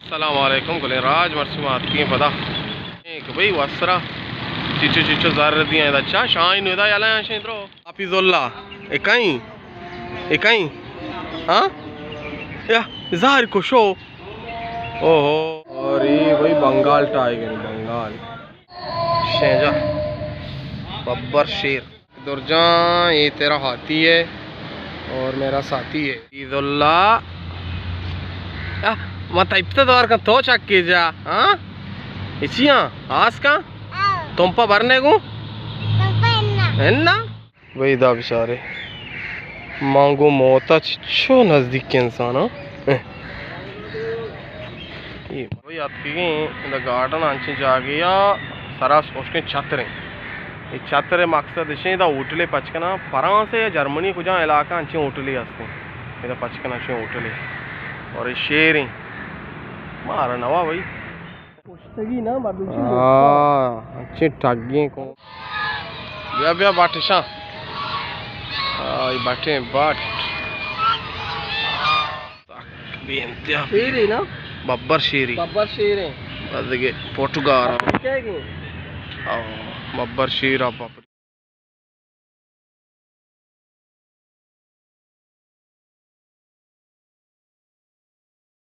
अस्सलामुअलैकुम गुले राज मरसुमात की पता एक भाई वसरा चिचो चिचो जार दिया अच्छा शाइन होदा याला शेंद्रो हाफिजुल्ला एकाई हाँ या जार को शो ओहो अरे भाई बंगाल टाइगर बंगाल शेजा बब्बर शेर दुर्जा ये तेरा हाथी है और मेरा साथी है ईदुल्ला मत इब्तदार का तो चक के जा हाँ इचिया आज का तुम पर भरने को है ना वही दा बेचारे मांगो मोता छो नजदीक के इंसान वही आती गार्डन आंची जागिया सारा उसके छतरे एक छतरे मकसद इसे उठले पचकना परा से जर्मनी कुछ इलाका अंचे उठले हंसते पचकना अच्छे उठले और शेर मारा नवा भाई ना अच्छे ठगे को ब्या बाटिशा बाटे बाट शेरी ना बब्बर शेर है पोर्टुगाल बब्बर शेर